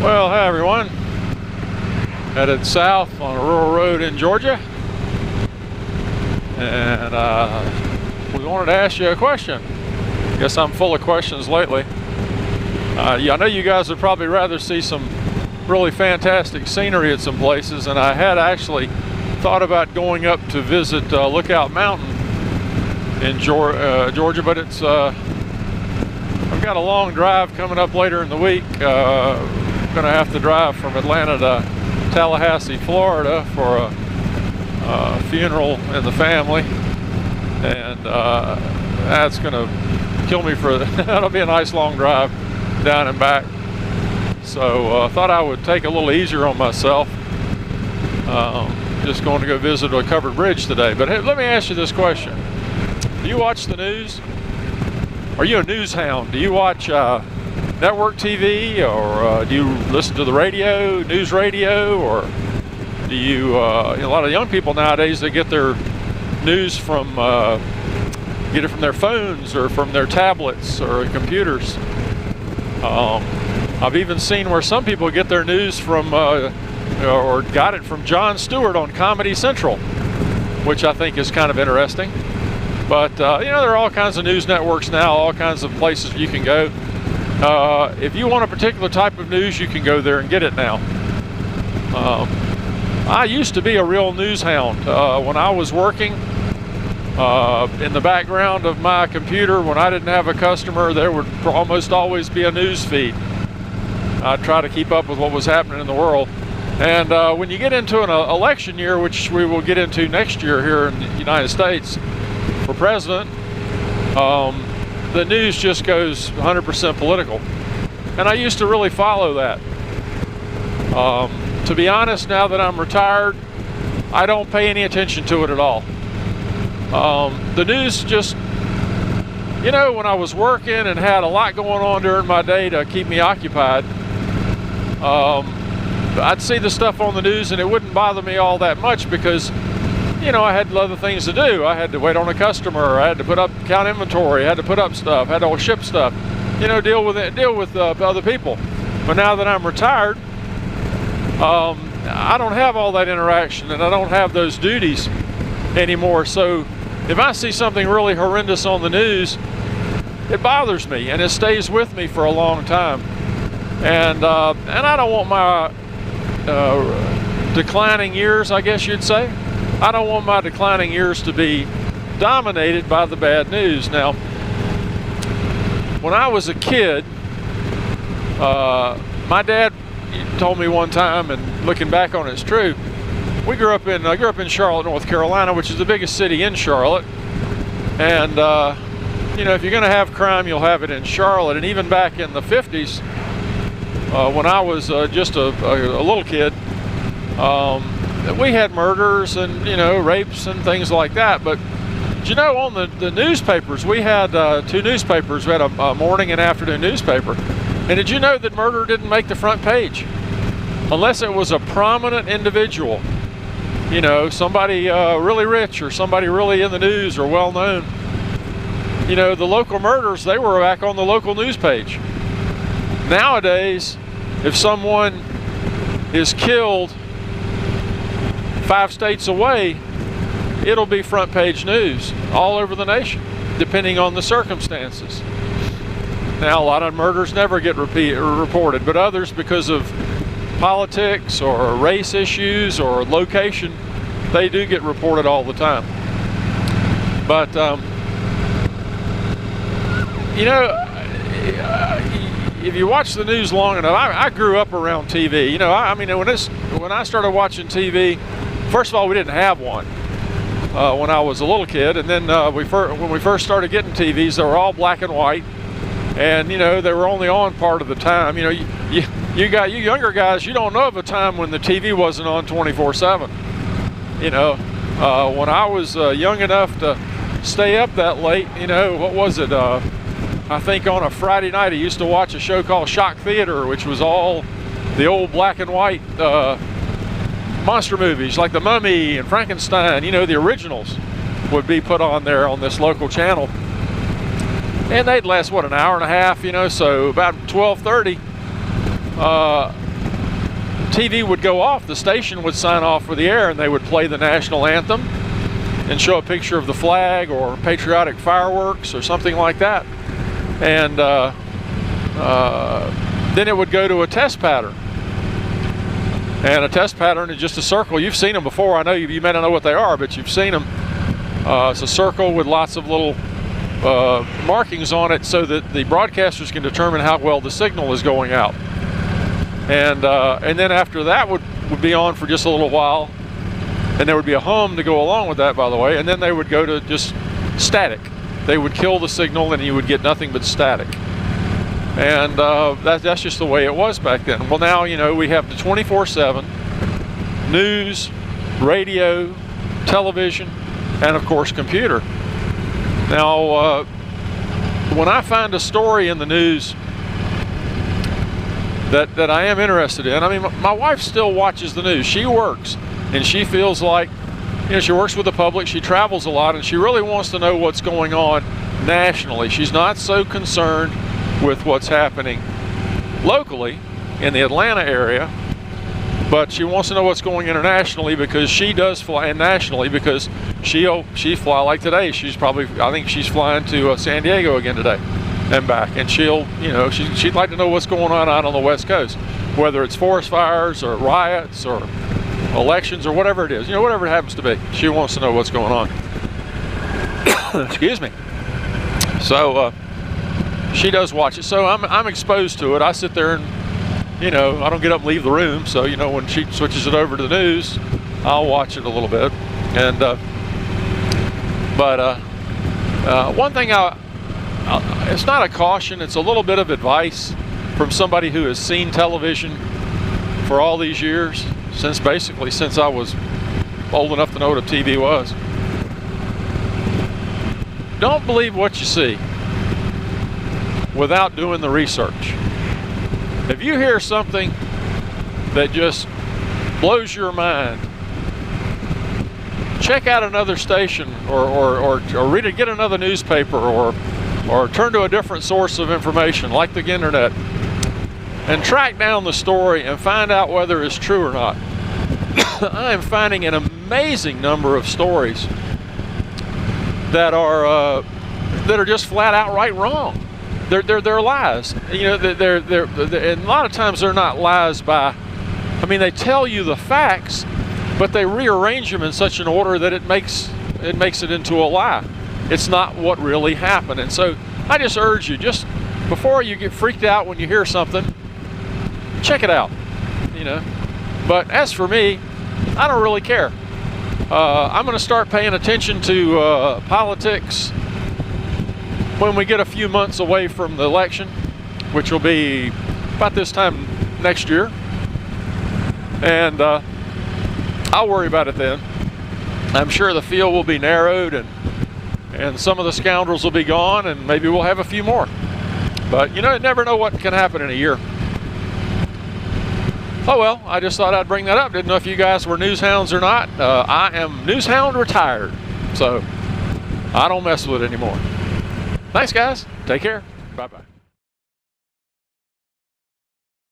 Well, hi everyone. Headed south on a rural road in Georgia, and we wanted to ask you a question. Guess I'm full of questions lately. Yeah, I know you guys would probably rather see some really fantastic scenery at some places, and I had actually thought about going up to visit Lookout Mountain in Georgia, but it's I've got a long drive coming up later in the week. I'm gonna have to drive from Atlanta to Tallahassee, Florida for a funeral in the family, and that's gonna kill me for that'll be a nice long drive down and back. So I thought I would take a little easier on myself. Just going to go visit a covered bridge today. But hey, let me ask you this question. Do you watch the news? Are you a news hound? Do you watch network TV, or do you listen to the radio, news radio, or do you, a lot of young people nowadays, they get their news from, get it from their phones or from their tablets or computers. I've even seen where some people get their news from, or got it from Jon Stewart on Comedy Central, which I think is kind of interesting. But, you know, there are all kinds of news networks now, all kinds of places you can go. If you want a particular type of news, you can go there and get it now. I used to be a real news hound. When I was working in the background of my computer, when I didn't have a customer, there would almost always be a news feed. I'd try to keep up with what was happening in the world. And when you get into an election year, which we will get into next year here in the United States for president, the news just goes 100% political. And I used to really follow that. To be honest, now that I'm retired, I don't pay any attention to it at all. The news just, you know, when I was working and had a lot going on during my day to keep me occupied, I'd see the stuff on the news and it wouldn't bother me all that much because, you know, I had other things to do. I had to wait on a customer. I had to count inventory. I had to put up stuff. I had to ship stuff. You know, deal with other people. But now that I'm retired, I don't have all that interaction and I don't have those duties anymore. So if I see something really horrendous on the news, it bothers me and it stays with me for a long time. And I don't want my declining years, I guess you'd say. I don't want my declining years to be dominated by the bad news. Now, when I was a kid, my dad told me one time, and looking back on it, it's true. I grew up in Charlotte, North Carolina, which is the biggest city in Charlotte. And you know, if you're going to have crime, you'll have it in Charlotte. And even back in the 50s, when I was just a little kid, we had murders and, you know, rapes and things like that. But, you know, on the newspapers, we had two newspapers. We had a morning and afternoon newspaper. And did you know that murder didn't make the front page? Unless it was a prominent individual. You know, somebody really rich or somebody really in the news or well known. You know, the local murders, they were back on the local news page. Nowadays, if someone is killed 5 states away, it'll be front page news all over the nation, depending on the circumstances. Now, a lot of murders never get reported, but others, because of politics or race issues or location, they do get reported all the time. But, you know, if you watch the news long enough, I grew up around TV. You know, I mean, when I started watching TV, first of all, we didn't have one when I was a little kid, and then when we first started getting TVs, they were all black and white, and you know, they were only on part of the time. You know, you younger guys, you don't know of a time when the TV wasn't on 24/7. You know, when I was young enough to stay up that late, you know, what was it? I think on a Friday night, I used to watch a show called Shock Theater, which was all the old black and white monster movies like The Mummy and Frankenstein. You know, the originals would be put on there on this local channel. And they'd last, what, an hour and a half, you know, so about 12:30, TV would go off, the station would sign off for the air, and they would play the national anthem and show a picture of the flag or patriotic fireworks or something like that. And then it would go to a test pattern. And a test pattern is just a circle. You've seen them before. I know you may not know what they are, but you've seen them. It's a circle with lots of little markings on it so that the broadcasters can determine how well the signal is going out. And then after that would be on for just a little while, and there would be a hum to go along with that, by the way, and then they would go to just static. They would kill the signal and you would get nothing but static. And that's just the way it was back then. Well, now, you know, we have the 24/7 news, radio, television, and of course computer. Now, when I find a story in the news that I am interested in, I mean, my wife still watches the news. She works, and she feels like, you know, she works with the public, she travels a lot, and she really wants to know what's going on nationally. She's not so concerned with what's happening locally in the Atlanta area, but she wants to know what's going internationally, because she does fly, and nationally, because she fly like today. I think she's flying to San Diego again today and back, and she'll, you know, she'd like to know what's going on out on the West Coast, whether it's forest fires or riots or elections or whatever it is, you know, whatever it happens to be. She wants to know what's going on. Excuse me. So she does watch it, so I'm exposed to it. I sit there and, you know, I don't get up and leave the room, so, you know, when she switches it over to the news, I'll watch it a little bit. And one thing it's not a caution, it's a little bit of advice from somebody who has seen television for all these years, since I was old enough to know what a TV was. Don't believe what you see without doing the research. If you hear something that just blows your mind, check out another station, or read it, get another newspaper, or turn to a different source of information like the internet, and track down the story and find out whether it's true or not. I am finding an amazing number of stories that are just flat out right wrong. They're lies. You know, and a lot of times they're not lies by, I mean, they tell you the facts, but they rearrange them in such an order that it makes it into a lie. It's not what really happened. And so I just urge you, just before you get freaked out when you hear something, check it out, you know. But as for me, I don't really care. I'm going to start paying attention to politics when we get a few months away from the election, which will be about this time next year. And I'll worry about it then. I'm sure the field will be narrowed, and some of the scoundrels will be gone, and maybe we'll have a few more. But you know, you never know what can happen in a year. Oh well, I just thought I'd bring that up. Didn't know if you guys were news hounds or not. I am news hound retired, so I don't mess with it anymore. Thanks guys, take care, bye-bye.